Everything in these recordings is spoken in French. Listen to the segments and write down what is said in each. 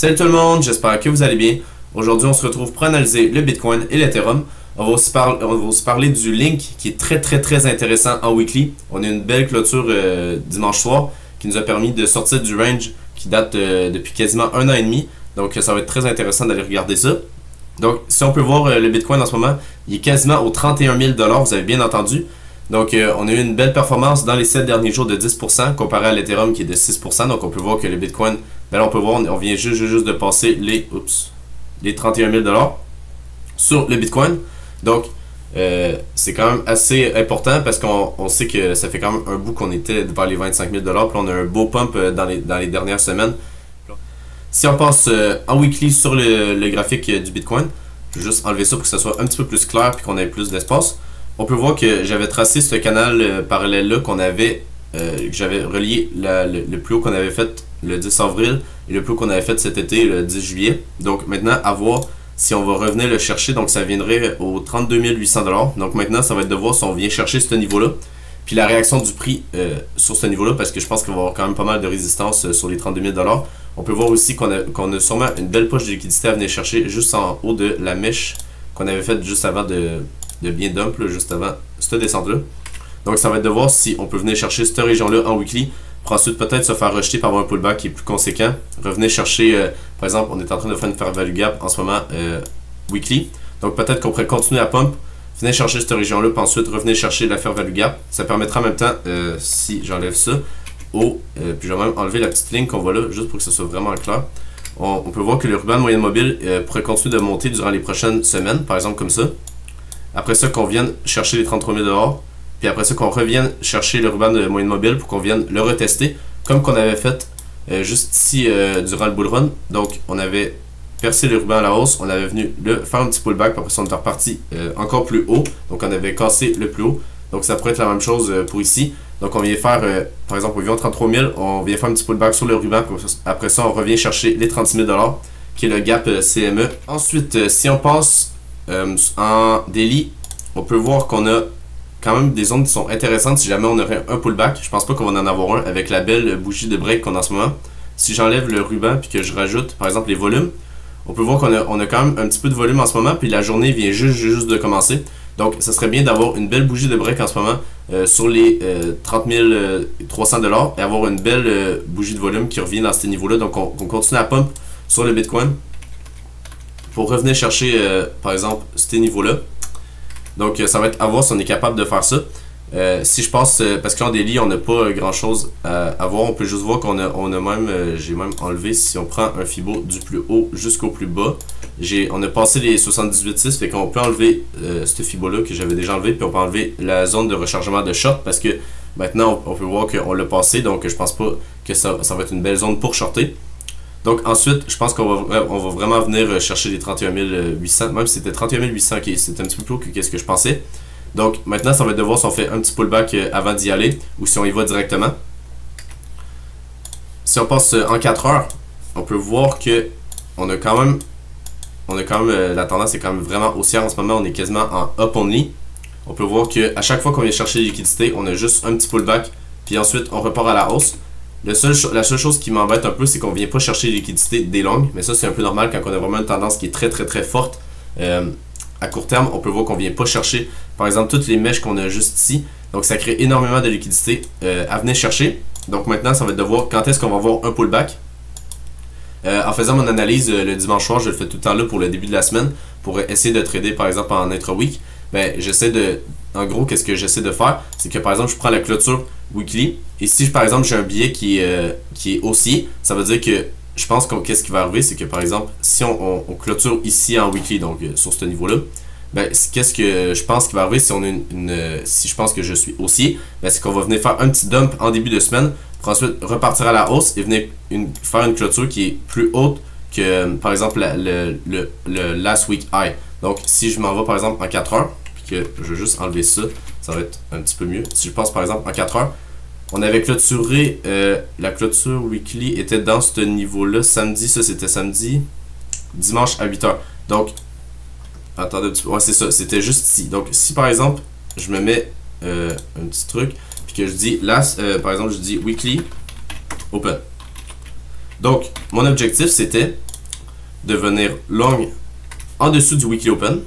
Salut tout le monde, j'espère que vous allez bien. Aujourd'hui, on se retrouve pour analyser le Bitcoin et l'Ethereum. On va aussi parler du Link qui est très intéressant en weekly. On a une belle clôture dimanche soir qui nous a permis de sortir du range qui date depuis quasiment un an et demi. Donc ça va être très intéressant d'aller regarder ça. Donc si on peut voir le Bitcoin en ce moment, il est quasiment aux 31 000 $, vous avez bien entendu. Donc on a eu une belle performance dans les 7 derniers jours de 10% comparé à l'Ethereum qui est de 6%. Donc on peut voir que le Bitcoin, ben là on peut voir, on vient juste de passer les 31 000 $ sur le Bitcoin. Donc c'est quand même assez important parce qu'on sait que ça fait quand même un bout qu'on était vers les 25 000 $. Puis là, on a un beau pump dans les dernières semaines. Si on passe en weekly sur le graphique du Bitcoin, je vais juste enlever ça pour que ça soit un petit peu plus clair et qu'on ait plus d'espace. On peut voir que j'avais tracé ce canal parallèle là que j'avais relié le plus haut qu'on avait fait le 10 avril et le plus haut qu'on avait fait cet été le 10 juillet. Donc maintenant à voir si on va revenir le chercher, donc ça viendrait aux 32 800 $. Donc maintenant ça va être de voir si on vient chercher ce niveau là. Puis la réaction du prix sur ce niveau là, parce que je pense qu'il va y avoir quand même pas mal de résistance sur les 32 000 $. On peut voir aussi qu'on a sûrement une belle poche de liquidité à venir chercher juste en haut de la mèche qu'on avait faite juste avant de bien dump, là, juste avant cette descente-là. Donc ça va être de voir si on peut venir chercher cette région-là en weekly, pour ensuite peut-être se faire rejeter par avoir un pullback qui est plus conséquent. Revenez chercher, par exemple, on est en train de faire une fair value gap en ce moment weekly. Donc peut-être qu'on pourrait continuer à pump, venez chercher cette région-là, puis ensuite revenez chercher la fair value gap. Ça permettra en même temps, si j'enlève ça, puis je vais même enlever la petite ligne qu'on voit là, juste pour que ce soit vraiment clair. On peut voir que le ruban de moyenne mobile pourrait continuer de monter durant les prochaines semaines, par exemple comme ça. Après ça, qu'on vienne chercher les 33 000 $. Puis après ça, qu'on revienne chercher le ruban de moyenne mobile pour qu'on vienne le retester. Comme qu'on avait fait juste ici durant le bull run. Donc, on avait percé le ruban à la hausse. On avait venu faire un petit pullback. Puis après ça, on est reparti encore plus haut. Donc, on avait cassé le plus haut. Donc, ça pourrait être la même chose pour ici. Donc, on vient faire, par exemple, au 33 000, on vient faire un petit pullback sur le ruban. Puis après ça, on revient chercher les 36 000 $, qui est le gap CME. Ensuite, si on passe en daily, on peut voir qu'on a quand même des zones qui sont intéressantes si jamais on aurait un pullback. Je pense pas qu'on va en avoir un avec la belle bougie de break qu'on a en ce moment. Si j'enlève le ruban puis que je rajoute par exemple les volumes, on peut voir qu'on a quand même un petit peu de volume en ce moment, puis la journée vient juste de commencer. Donc ça serait bien d'avoir une belle bougie de break en ce moment sur les 30 300 $ et avoir une belle bougie de volume qui revient dans ce niveau là. Donc on continue à pump sur le Bitcoin pour revenir chercher par exemple ces niveaux là. Donc ça va être à voir si on est capable de faire ça. Si je passe, parce qu'en daily on n'a pas grand chose à voir, on peut juste voir qu'on a même, j'ai même enlevé, si on prend un Fibo du plus haut jusqu'au plus bas, on a passé les 78,6, fait qu'on peut enlever ce Fibo là que j'avais déjà enlevé, puis on peut enlever la zone de rechargement de short parce que maintenant on peut voir qu'on l'a passé, donc je pense pas que ça va être une belle zone pour shorter. Donc ensuite, je pense qu'on va vraiment venir chercher les 31 800, même si c'était 31 800, ok, c'était un petit peu plus haut que ce que je pensais. Donc maintenant, ça va être de voir si on fait un petit pullback avant d'y aller ou si on y va directement. Si on passe en 4 heures, on peut voir que on a quand même la tendance est quand même vraiment haussière en ce moment, on est quasiment en up only. On peut voir que à chaque fois qu'on vient chercher les liquidités, on a juste un petit pullback, puis ensuite on repart à la hausse. La seule chose qui m'embête un peu, c'est qu'on vient pas chercher les liquidités des longues, mais ça c'est un peu normal quand on a vraiment une tendance qui est très forte à court terme. On peut voir qu'on vient pas chercher, par exemple, toutes les mèches qu'on a juste ici. Donc ça crée énormément de liquidités à venir chercher. Donc maintenant, ça va être de voir quand est-ce qu'on va avoir un pullback. En faisant mon analyse le dimanche soir, je le fais tout le temps là pour le début de la semaine, pour essayer de trader par exemple en intra-week. Ben, en gros, qu'est-ce que j'essaie de faire, c'est que par exemple, je prends la clôture weekly, et si par exemple j'ai un billet qui est haussier, ça veut dire que je pense qu'est-ce qui va arriver, c'est que par exemple, si on clôture ici en weekly, donc sur ce niveau-là, ben, qu'est-ce que je pense qui va arriver si on a si je pense que je suis haussier, ben, c'est qu'on va venir faire un petit dump en début de semaine, pour ensuite repartir à la hausse et venir faire une clôture qui est plus haute que par exemple le last week high. Donc si je m'en vais par exemple en 4 heures, puis que je vais juste enlever ça, ça va être un petit peu mieux. Si je passe par exemple en 4 heures, on avait clôturé, la clôture weekly était dans ce niveau-là samedi, ça c'était samedi, dimanche à 8 heures. Donc, attendez un petit peu, ouais c'est ça, c'était juste ici. Donc si par exemple, je me mets un petit truc, puis que je dis, là, par exemple je dis weekly open. Donc, mon objectif c'était de venir long en dessous du weekly open,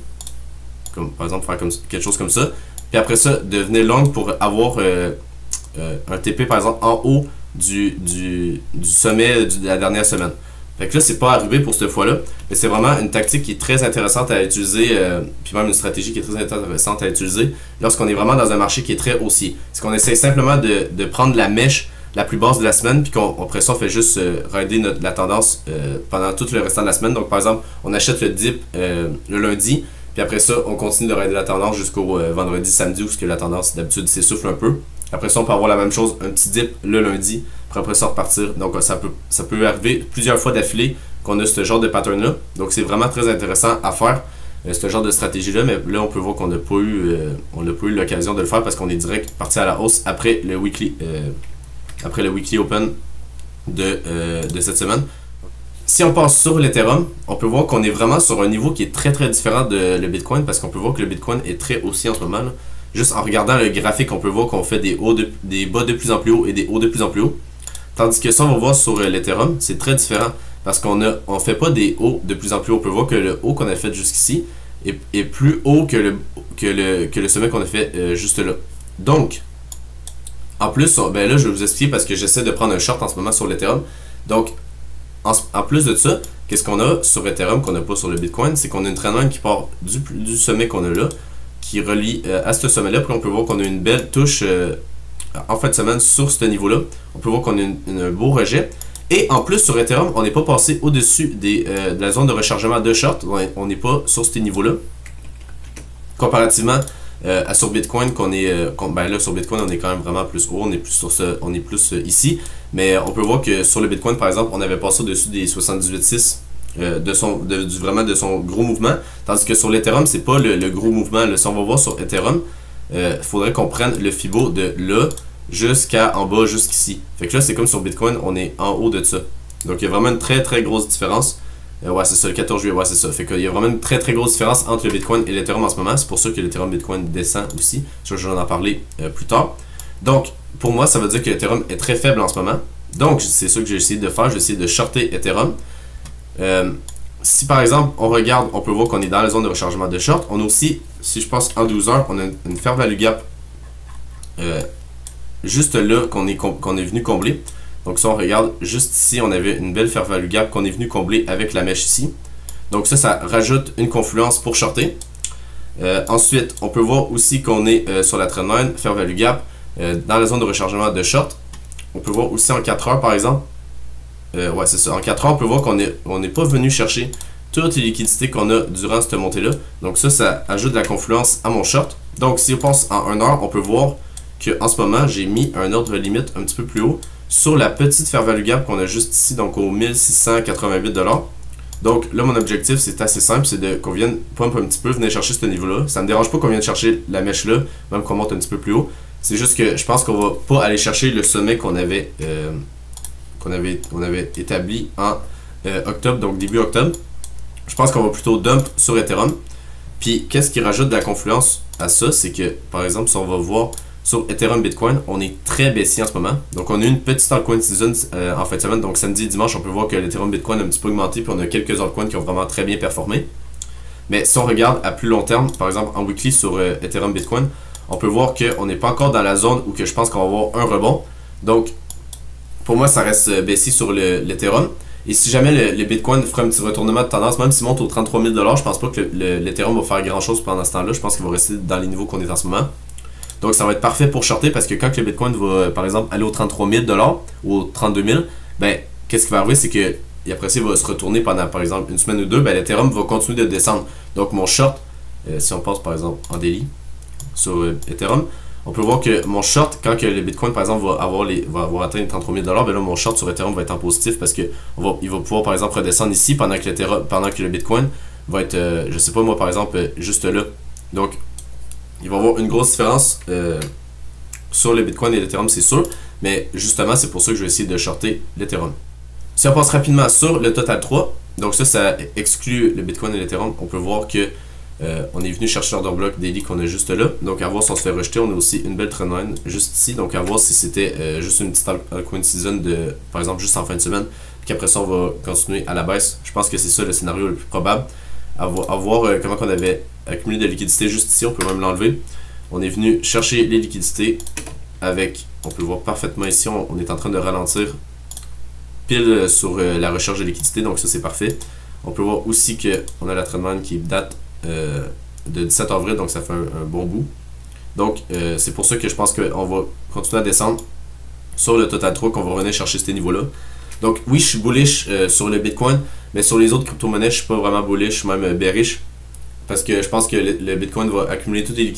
comme par exemple faire quelque chose comme ça, puis après ça, de venir long pour avoir un TP par exemple en haut du sommet de la dernière semaine. Fait que là, c'est pas arrivé pour cette fois-là, mais c'est vraiment une tactique qui est très intéressante à utiliser, puis même une stratégie qui est très intéressante à utiliser lorsqu'on est vraiment dans un marché qui est très haussier. C'est qu'on essaie simplement de prendre la mèche la plus basse de la semaine, puis après ça, on fait juste rider la tendance pendant tout le restant de la semaine. Donc par exemple, on achète le dip le lundi, puis après ça, on continue de rider la tendance jusqu'au vendredi, samedi, où la tendance d'habitude s'essouffle un peu. Après ça, on peut avoir la même chose, un petit dip le lundi, pour après ça repartir. Donc ça peut arriver plusieurs fois d'affilée qu'on a ce genre de pattern-là. Donc c'est vraiment très intéressant à faire, ce genre de stratégie-là, mais là on peut voir qu'on n'a pas eu l'occasion de le faire parce qu'on est direct parti à la hausse après le weekly open de cette semaine. Si on passe sur l'Ethereum, on peut voir qu'on est vraiment sur un niveau qui est très très différent de le Bitcoin parce qu'on peut voir que le Bitcoin est très haussier en ce moment, là. Juste en regardant le graphique, on peut voir qu'on fait des bas de plus en plus haut et des hauts de plus en plus haut. Tandis que ça, on va voir sur l'Ethereum, c'est très différent parce qu'on fait pas des hauts de plus en plus haut. On peut voir que le haut qu'on a fait jusqu'ici est plus haut que le sommet qu'on a fait juste là. Donc, en plus, ben là, je vais vous expliquer parce que j'essaie de prendre un short en ce moment sur l'Ethereum. Donc, en plus de ça, qu'est-ce qu'on a sur Ethereum qu'on n'a pas sur le Bitcoin? C'est qu'on a une trendline qui part du sommet qu'on a là, qui relie à ce sommet-là. Puis on peut voir qu'on a une belle touche en fin de semaine sur ce niveau-là. On peut voir qu'on a un beau rejet. Et en plus, sur Ethereum, on n'est pas passé au-dessus de la zone de rechargement de short. On n'est pas sur ce niveau-là. Comparativement à sur Bitcoin, ben là, sur Bitcoin, on est quand même vraiment plus haut. On est plus ici. Mais on peut voir que sur le Bitcoin, par exemple, on avait passé au-dessus des 78,6 vraiment de son gros mouvement, tandis que sur l'Ethereum, c'est pas le gros mouvement. Là, si on va voir sur Ethereum, il faudrait qu'on prenne le Fibo de là jusqu'à en bas, jusqu'ici. Fait que là, c'est comme sur Bitcoin, on est en haut de ça. Donc il y a vraiment une très très grosse différence. Ouais, c'est ça, le 14 juillet, ouais, c'est ça. Fait qu'il y a vraiment une très très grosse différence entre le Bitcoin et l'Ethereum en ce moment. C'est pour ça que l'Ethereum Bitcoin descend aussi. Je vais en parler plus tard. Donc, pour moi, ça veut dire que l'Ethereum est très faible en ce moment. Donc, c'est ça que j'ai essayé de faire. J'ai essayé de shorter Ethereum. Si par exemple on regarde, on peut voir qu'on est dans la zone de rechargement de short. On a aussi, si je passe en 12 heures, on a une fair value gap juste là qu'on est venu combler. Donc ça, on regarde juste ici, on avait une belle fair value gap qu'on est venu combler avec la mèche ici. Donc ça rajoute une confluence pour shorter. Ensuite, on peut voir aussi qu'on est sur la trendline, fair value gap, dans la zone de rechargement de short. On peut voir aussi en 4 heures par exemple. Ouais, c'est ça. En 4 heures, on peut voir qu'on n'est pas venu chercher toutes les liquidités qu'on a durant cette montée-là. Donc ça ajoute de la confluence à mon short. Donc si on passe en 1 heure, on peut voir qu'en ce moment, j'ai mis un ordre limite un petit peu plus haut sur la petite fair value gap qu'on a juste ici, donc au 1688 $. Donc là, mon objectif, c'est assez simple, c'est qu'on vienne pump un petit peu, venir chercher ce niveau-là. Ça me dérange pas qu'on vienne chercher la mèche là, même qu'on monte un petit peu plus haut. C'est juste que je pense qu'on va pas aller chercher le sommet qu'on avait établi en octobre, donc début octobre. Je pense qu'on va plutôt dump sur Ethereum. Puis, qu'est-ce qui rajoute de la confluence à ça? C'est que, par exemple, si on va voir sur Ethereum Bitcoin, on est très baissier en ce moment. Donc, on a eu une petite altcoin season en fin de semaine. Donc, samedi et dimanche, on peut voir que l'Ethereum Bitcoin a un petit peu augmenté. Puis, on a quelques altcoins qui ont vraiment très bien performé. Mais si on regarde à plus long terme, par exemple en weekly sur Ethereum Bitcoin, on peut voir qu'on n'est pas encore dans la zone où que je pense qu'on va avoir un rebond. Donc, pour moi, ça reste baissier sur l'Ethereum. Et si jamais le Bitcoin fera un petit retournement de tendance, même s'il monte aux 33 000 $, je pense pas que l'Ethereum va faire grand chose pendant ce temps-là. Je pense qu'il va rester dans les niveaux qu'on est en ce moment. Donc ça va être parfait pour shorter parce que quand le Bitcoin va, par exemple, aller aux 33 000 $ ou aux 32 000, ben, qu'est-ce qui va arriver, c'est que après ça, il va se retourner pendant, par exemple, une semaine ou deux, ben, l'Ethereum va continuer de descendre. Donc mon short, si on passe par exemple en daily sur Ethereum, on peut voir que mon short, quand que le Bitcoin, par exemple, va avoir atteint les 33 000 $, ben là, mon short sur Ethereum va être en positif parce qu'il va pouvoir, par exemple, redescendre ici pendant que le Bitcoin va être, je sais pas moi, par exemple, juste là. Donc, il va y avoir une grosse différence sur le Bitcoin et l'Ethereum, c'est sûr. Mais justement, c'est pour ça que je vais essayer de shorter l'Ethereum. Si on passe rapidement sur le Total 3, donc ça exclut le Bitcoin et l'Ethereum, on peut voir que on est venu chercher l'order block daily qu'on a juste là. Donc à voir si on se fait rejeter, on a aussi une belle trendline juste ici. Donc à voir si c'était juste une petite altcoin season de, par exemple, juste en fin de semaine. puis après ça, on va continuer à la baisse. Je pense que c'est ça le scénario le plus probable. À voir comment on avait accumulé de liquidité juste ici, on peut même l'enlever. On est venu chercher les liquidités avec, on peut le voir parfaitement ici, on est en train de ralentir pile sur la recherche de liquidité, donc ça c'est parfait. On peut voir aussi qu'on a la trendline qui date de 17 avril, donc ça fait un bon bout. Donc c'est pour ça que je pense qu'on va continuer à descendre sur le Total 3, qu'on va revenir chercher ces niveaux-là. Donc oui, je suis bullish sur le Bitcoin, mais sur les autres crypto-monnaies, je suis pas vraiment bullish, je suis même bearish. Parce que je pense que le Bitcoin va accumuler toutes les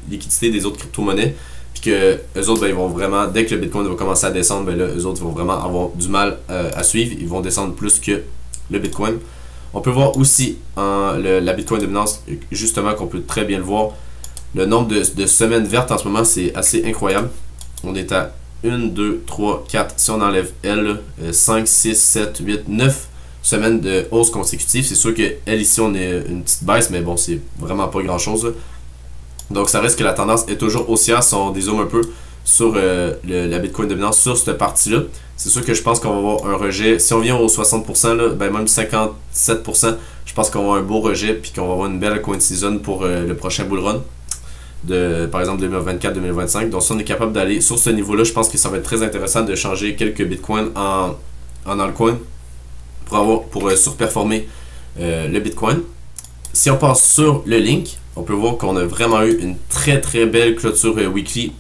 liquidités des autres crypto-monnaies. Puis que eux autres, ben, ils vont vraiment, dès que le Bitcoin va commencer à descendre, ben là, eux autres vont vraiment avoir du mal à suivre. Ils vont descendre plus que le Bitcoin. On peut voir aussi la Bitcoin dominance, justement, qu'on peut très bien le voir. Le nombre de semaines vertes en ce moment, c'est assez incroyable. On est à 1, 2, 3, 4, si on enlève L, 5, 6, 7, 8, 9 semaines de hausse consécutive. C'est sûr qu'elle ici, on est une petite baisse, mais bon, c'est vraiment pas grand-chose. Donc ça reste que la tendance est toujours haussière si on dézoome un peu sur la Bitcoin dominance sur cette partie-là. C'est sûr que je pense qu'on va avoir un rejet. Si on vient aux 60%, là, ben même 57%, je pense qu'on va avoir un beau rejet puis qu'on va avoir une belle coin season pour le prochain bull run de par exemple 2024-2025. Donc si on est capable d'aller sur ce niveau-là, je pense que ça va être très intéressant de changer quelques bitcoins en altcoin pour surperformer le Bitcoin. Si on passe sur le link, on peut voir qu'on a vraiment eu une très très belle clôture weekly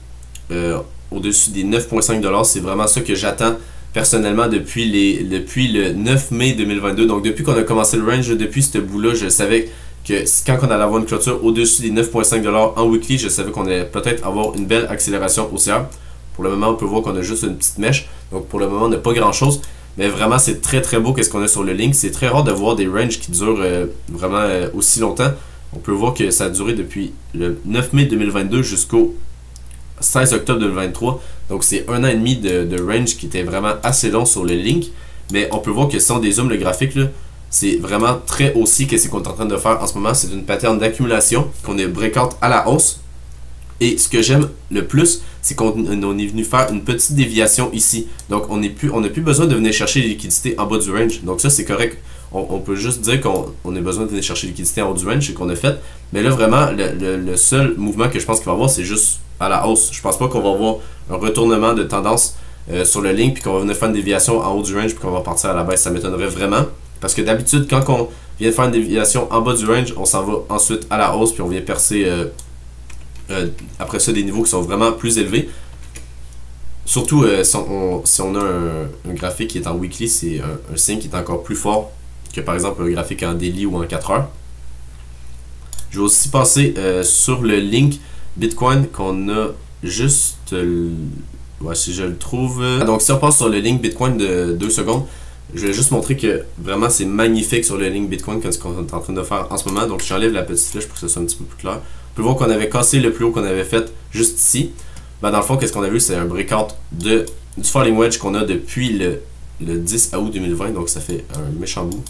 au-dessus des 9,5$. C'est vraiment ça que j'attends personnellement depuis le 9 mai 2022. Donc depuis qu'on a commencé le range, depuis ce bout-là, je savais que quand on allait avoir une clôture au-dessus des 9,5$ en weekly, je savais qu'on allait peut-être avoir une belle accélération haussière. Pour le moment, on peut voir qu'on a juste une petite mèche. Donc pour le moment, on n'a pas grand-chose. Mais vraiment, c'est très très beau qu'est-ce qu'on a sur le link. C'est très rare de voir des ranges qui durent vraiment aussi longtemps. On peut voir que ça a duré depuis le 9 mai 2022 jusqu'au 16 octobre 2023. Donc c'est un an et demi de range qui était vraiment assez long sur le link. Mais on peut voir que si on dézoome le graphique, c'est vraiment très haussier qu'est-ce qu'on est en train de faire en ce moment. C'est une pattern d'accumulation qu'on est breakout à la hausse. Et ce que j'aime le plus, c'est qu'on est venu faire une petite déviation ici. Donc on n'a plus besoin de venir chercher les liquidités en bas du range. Donc ça c'est correct. On peut juste dire qu'on a besoin de venir chercher les liquidités en haut du range, c'est qu'on a fait. Mais là vraiment, le seul mouvement que je pense qu'il va y avoir, c'est juste à la hausse. Je pense pas qu'on va avoir un retournement de tendance sur le link, puis qu'on va venir faire une déviation en haut du range, puis qu'on va partir à la baisse. Ça m'étonnerait vraiment. Parce que d'habitude, quand on vient faire une déviation en bas du range, on s'en va ensuite à la hausse, puis on vient percer après ça des niveaux qui sont vraiment plus élevés. Surtout si on a un graphique qui est en weekly, c'est un signe qui est encore plus fort que par exemple un graphique en daily ou en 4 heures. Je vais aussi passer sur le link Bitcoin qu'on a juste... ouais, si je le trouve... Donc si on passe sur le link Bitcoin de 2 secondes, je vais juste montrer que vraiment c'est magnifique sur le link Bitcoin comme ce qu'on est en train de faire en ce moment. Donc j'enlève la petite flèche pour que ce soit un petit peu plus clair. On peut voir qu'on avait cassé le plus haut qu'on avait fait juste ici. Ben, dans le fond, qu'est-ce qu'on a vu? C'est un breakout du falling wedge qu'on a depuis le 10 août 2020. Donc ça fait un méchant bout.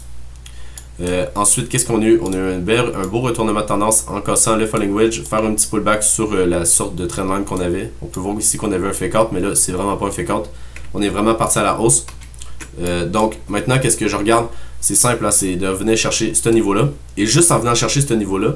Ensuite, qu'est-ce qu'on a eu? On a eu un beau retournement de tendance en cassant le falling wedge, faire un petit pullback sur la sorte de trendline qu'on avait. On peut voir ici qu'on avait un fake out, mais là, c'est vraiment pas un fake out. On est vraiment parti à la hausse. Donc, maintenant, qu'est-ce que je regarde? C'est simple, c'est de venir chercher ce niveau-là. Et juste en venant chercher ce niveau-là,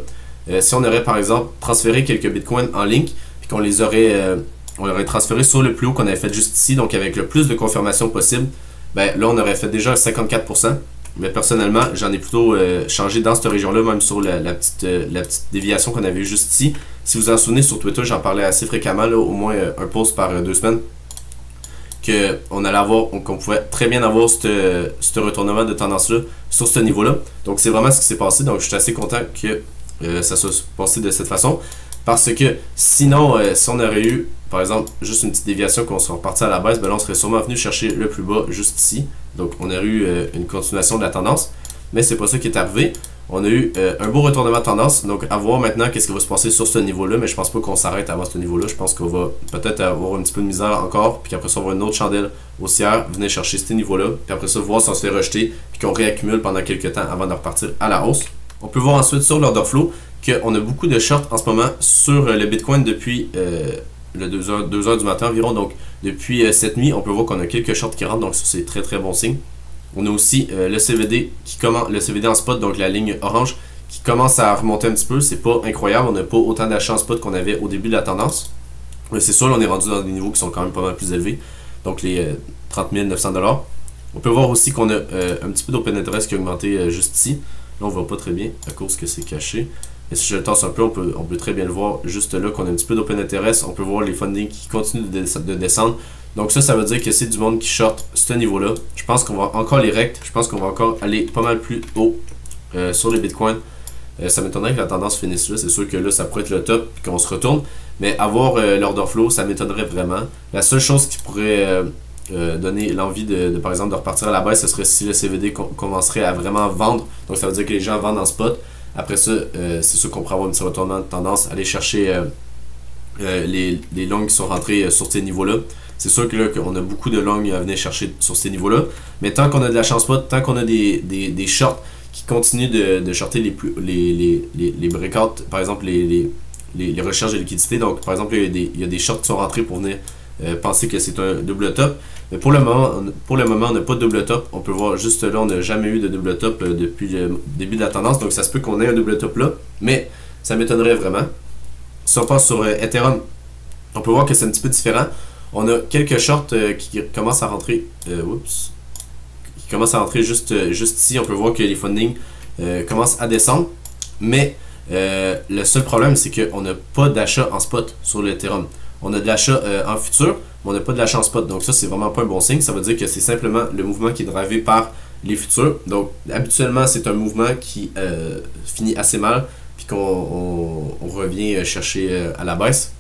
si on aurait, par exemple, transféré quelques bitcoins en link, puis qu'on les aurait, on aurait transféré sur le plus haut qu'on avait fait juste ici, donc avec le plus de confirmation possible, ben là, on aurait fait déjà 54%. Mais personnellement, j'en ai plutôt changé dans cette région-là, même sur la petite déviation qu'on avait juste ici. Si vous en souvenez, sur Twitter, j'en parlais assez fréquemment, là, au moins un post par 2 semaines, qu'on pouvait très bien avoir ce retournement de tendance-là sur ce niveau-là. Donc c'est vraiment ce qui s'est passé, donc je suis assez content que ça soit passé de cette façon. Parce que sinon, si on aurait eu, par exemple, juste une petite déviation qu'on serait reparti à la baisse, ben là on serait sûrement venu chercher le plus bas juste ici. Donc on aurait eu une continuation de la tendance. Mais c'est pas ça qui est arrivé. On a eu un beau retournement de tendance. Donc à voir maintenant qu'est-ce qui va se passer sur ce niveau-là. Mais je pense pas qu'on s'arrête avant ce niveau-là. Je pense qu'on va peut-être avoir un petit peu de misère encore. Puis après ça, on va avoir une autre chandelle haussière. Venir chercher ce niveau-là. Puis après ça, voir si on se fait rejeter. Puis qu'on réaccumule pendant quelques temps avant de repartir à la hausse. On peut voir ensuite sur l'order flow qu'on a beaucoup de shorts en ce moment sur le Bitcoin depuis le 2h du matin environ. Donc depuis cette nuit, on peut voir qu'on a quelques shorts qui rentrent. Donc ça, c'est très très bon signe. On a aussi le CVD le CVD en spot, donc la ligne orange, qui commence à remonter un petit peu. C'est pas incroyable, on n'a pas autant d'achats en spot qu'on avait au début de la tendance. Mais c'est sûr, on est rendu dans des niveaux qui sont quand même pas mal plus élevés, donc les 30 900 $. On peut voir aussi qu'on a un petit peu d'open interest qui a augmenté juste ici. Là, on voit pas très bien à cause que c'est caché. Et si je le tasse un peu, on peut très bien le voir juste là qu'on a un petit peu d'open interest. On peut voir les fundings qui continuent de descendre. Donc ça veut dire que c'est du monde qui short ce niveau-là. Je pense qu'on va encore les rect. Je pense qu'on va encore aller pas mal plus haut sur les bitcoins. Ça m'étonnerait que la tendance finisse là. C'est sûr que là, ça pourrait être le top et qu'on se retourne. Mais avoir l'order flow, ça m'étonnerait vraiment. La seule chose qui pourrait donner l'envie par exemple de repartir à la baisse, ce serait si le CVD commencerait à vraiment vendre. Donc ça veut dire que les gens vendent en spot. Après ça, c'est sûr qu'on pourrait avoir un petit retournement de tendance, aller chercher les longs qui sont rentrés sur ces niveaux-là. C'est sûr que là, qu'on a beaucoup de longs à venir chercher sur ces niveaux-là. Mais tant qu'on a de la chance spot, tant qu'on a des shorts qui continuent de shorter les breakouts, par exemple les recherches de liquidité. Donc par exemple, il y a des shorts qui sont rentrés pour venir penser que c'est un double top. Mais pour le moment, on n'a pas de double top. On peut voir juste là, on n'a jamais eu de double top depuis le début de la tendance. Donc ça se peut qu'on ait un double top là, mais ça m'étonnerait vraiment. Si on passe sur Ethereum, on peut voir que c'est un petit peu différent. On a quelques shorts qui commencent à rentrer. Qui commencent à rentrer juste ici. On peut voir que les fundings commencent à descendre. Mais le seul problème, c'est qu'on n'a pas d'achat en spot sur l'Ethereum. On a de l'achat en futur, mais on n'a pas de l'achat en spot. Donc ça, c'est vraiment pas un bon signe. Ça veut dire que c'est simplement le mouvement qui est drivé par les futurs. Donc habituellement, c'est un mouvement qui finit assez mal, puis qu'on revient chercher à la baisse.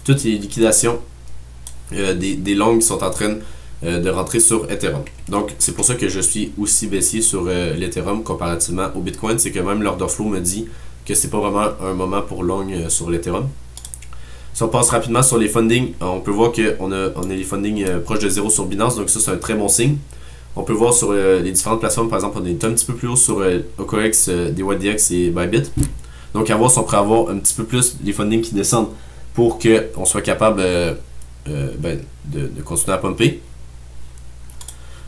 Toutes les liquidations des longues sont en train de rentrer sur Ethereum. Donc c'est pour ça que je suis aussi baissier sur l'Ethereum comparativement au Bitcoin. C'est que même l'order flow me dit que c'est pas vraiment un moment pour long sur l'Ethereum. Si on passe rapidement sur les fundings, on peut voir qu'on a les fundings proches de 0 sur Binance, donc ça c'est un très bon signe. On peut voir sur les différentes plateformes, par exemple on est un petit peu plus haut sur OKX, DYDX et Bybit. Donc à voir si on pourrait avoir un petit peu plus les fundings qui descendent pour qu'on soit capable de continuer à pumper.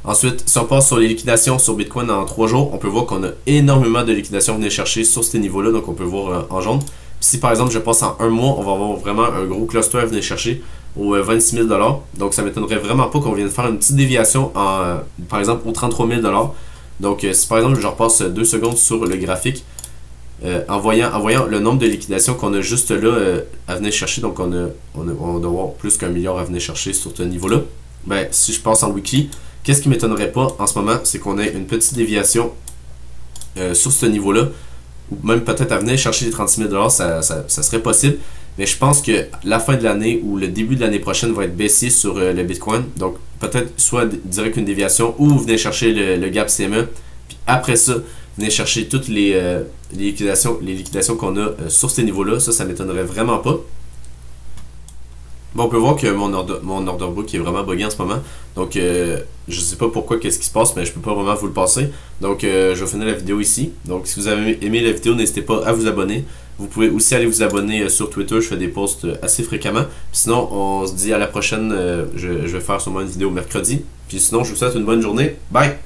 Ensuite, si on passe sur les liquidations sur Bitcoin en 3 jours, on peut voir qu'on a énormément de liquidations à venir chercher sur ces niveaux-là, donc on peut voir en jaune. Si par exemple je passe en un mois, on va avoir vraiment un gros cluster à venir chercher aux 26 000 $. Donc ça m'étonnerait vraiment pas qu'on vienne faire une petite déviation par exemple aux 33 000 $. Donc si par exemple je repasse 2 secondes sur le graphique, en voyant le nombre de liquidations qu'on a juste là à venir chercher, donc on doit avoir plus qu'un milliard à venir chercher sur ce niveau-là. Ben, si je passe en weekly, qu'est-ce qui m'étonnerait pas en ce moment, c'est qu'on ait une petite déviation sur ce niveau-là, ou même peut-être à venir chercher les 36 000 $, ça serait possible. Mais je pense que la fin de l'année ou le début de l'année prochaine va être baissier sur le Bitcoin. Donc peut-être soit direct une déviation ou venir chercher le gap CME. Puis après ça, venir chercher toutes les liquidations qu'on a sur ces niveaux-là. Ça m'étonnerait vraiment pas. Bon, on peut voir que mon order book est vraiment buggé en ce moment. Donc, je sais pas pourquoi, qu'est-ce qui se passe, mais je peux pas vraiment vous le passer. Donc, je vais finir la vidéo ici. Donc, si vous avez aimé la vidéo, n'hésitez pas à vous abonner. Vous pouvez aussi aller vous abonner sur Twitter. Je fais des posts assez fréquemment. Puis sinon, on se dit à la prochaine. Je vais faire sûrement une vidéo mercredi. Puis sinon, je vous souhaite une bonne journée. Bye!